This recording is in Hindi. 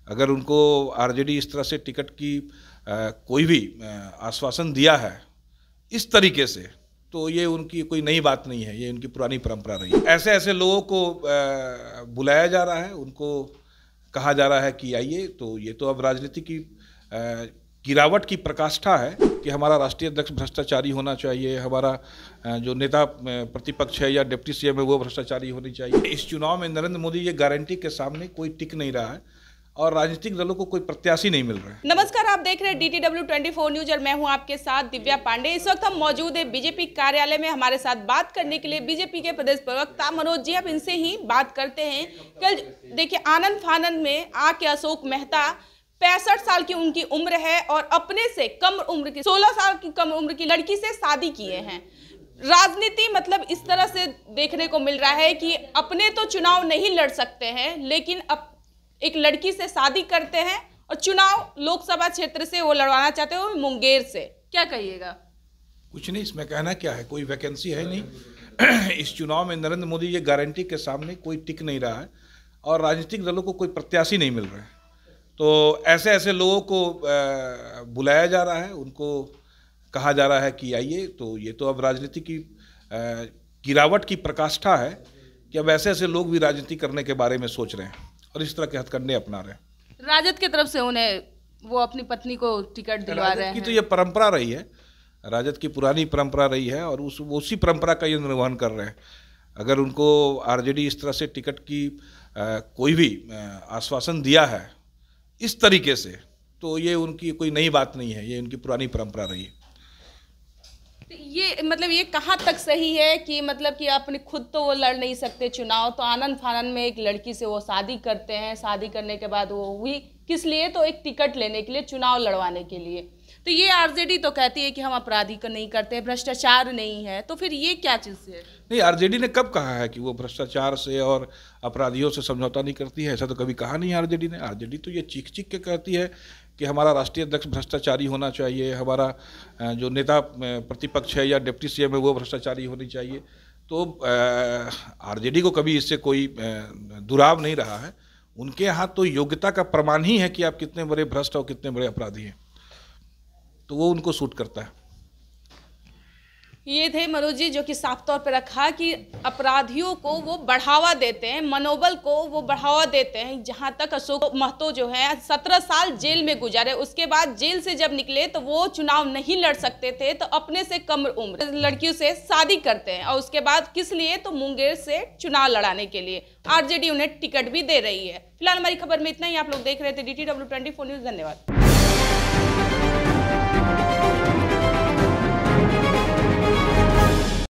अगर उनको आरजेडी इस तरह से टिकट की कोई भी आश्वासन दिया है इस तरीके से, तो ये उनकी कोई नई बात नहीं है, ये उनकी पुरानी परंपरा रही है। ऐसे ऐसे लोगों को बुलाया जा रहा है, उनको कहा जा रहा है कि आइए, तो ये तो अब राजनीति की गिरावट की प्रकाष्ठा है कि हमारा राष्ट्रीय अध्यक्ष भ्रष्टाचारी होना चाहिए, हमारा जो नेता प्रतिपक्ष है या डिप्टी सीएम है वो भ्रष्टाचारी होनी चाहिए। इस चुनाव में नरेंद्र मोदी ये गारंटी के सामने कोई टिक नहीं रहा है और राजनीतिक दलों को कोई प्रत्याशी नहीं मिल रहा है। नमस्कार, आप देख रहे हैं DTW 24 न्यूज और मैं हूं आपके साथ दिव्या पांडे। इस वक्त हम मौजूद है बीजेपी कार्यालय में। हमारे साथ बात करने के लिए बीजेपी के प्रदेश प्रवक्ता मनोज जी, अब इनसे ही बात करते हैं। कल देखिए आनंद फानंद में आके अशोक मेहता 65 साल की उनकी उम्र है और अपने से कम उम्र की 16 साल की कम उम्र की लड़की से शादी किए हैं। राजनीति मतलब इस तरह से देखने को मिल रहा है कि अपने तो चुनाव नहीं लड़ सकते हैं, लेकिन अब एक लड़की से शादी करते हैं और चुनाव लोकसभा क्षेत्र से वो लड़वाना चाहते हो, मुंगेर से। क्या कहिएगा? कुछ नहीं, इसमें कहना क्या है, कोई वैकेंसी है नहीं। इस चुनाव में नरेंद्र मोदी ये गारंटी के सामने कोई टिक नहीं रहा है और राजनीतिक दलों को कोई प्रत्याशी नहीं मिल रहा है। तो ऐसे ऐसे लोगों को बुलाया जा रहा है, उनको कहा जा रहा है कि आइए, तो ये तो अब राजनीति की गिरावट की प्रकाष्ठा है कि अब ऐसे ऐसे लोग भी राजनीति करने के बारे में सोच रहे हैं और इस तरह के हथकंडे अपना रहे हैं। राजद की तरफ से उन्हें वो अपनी पत्नी को टिकट दिलवा रहे हैं। की तो ये परंपरा रही है, राजद की पुरानी परंपरा रही है और उसी परंपरा का ये निर्वहन कर रहे हैं। अगर उनको आरजेडी इस तरह से टिकट की कोई भी आश्वासन दिया है इस तरीके से, तो ये उनकी कोई नई बात नहीं है, ये उनकी पुरानी परंपरा रही है। ये मतलब ये कहाँ तक सही है कि मतलब कि अपने खुद तो वो लड़ नहीं सकते चुनाव, तो आनंद फानंद में एक लड़की से वो शादी करते हैं, शादी करने के बाद वो हुई किस लिए, तो एक टिकट लेने के लिए, चुनाव लड़वाने के लिए। तो ये आरजेडी तो कहती है कि हम अपराधी को नहीं करते, भ्रष्टाचार नहीं है, तो फिर ये क्या चीज़ है? नहीं, आरजेडी ने कब कहा है कि वो भ्रष्टाचार से और अपराधियों से समझौता नहीं करती है? ऐसा तो कभी कहा नहीं आरजेडी ने। आरजेडी तो ये चीख चीख के कहती है कि हमारा राष्ट्रीय अध्यक्ष भ्रष्टाचारी होना चाहिए, हमारा जो नेता प्रतिपक्ष है या डिप्टी सीएम है वो भ्रष्टाचारी होनी चाहिए। तो आरजेडी को कभी इससे कोई दुराव नहीं रहा है। उनके यहाँ तो योग्यता का प्रमाण ही है कि आप कितने बड़े भ्रष्ट और कितने बड़े अपराधी हैं, तो वो उनको सूट करता है। ये थे मनोज जी, जो कि साफ तौर पर रखा कि अपराधियों को वो बढ़ावा देते हैं, मनोबल को वो बढ़ावा देते हैं। जहां तक अशोक महतो जो है 17 साल जेल में गुजारे, उसके बाद जेल से जब निकले तो वो चुनाव नहीं लड़ सकते थे, तो अपने से कम उम्र लड़कियों से शादी करते हैं और उसके बाद किस लिए, तो मुंगेर से चुनाव लड़ाने के लिए आरजेडी उन्हें टिकट भी दे रही है। फिलहाल हमारी खबर में इतना ही। आप लोग देख रहे थे DTW 24 न्यूज। धन्यवाद।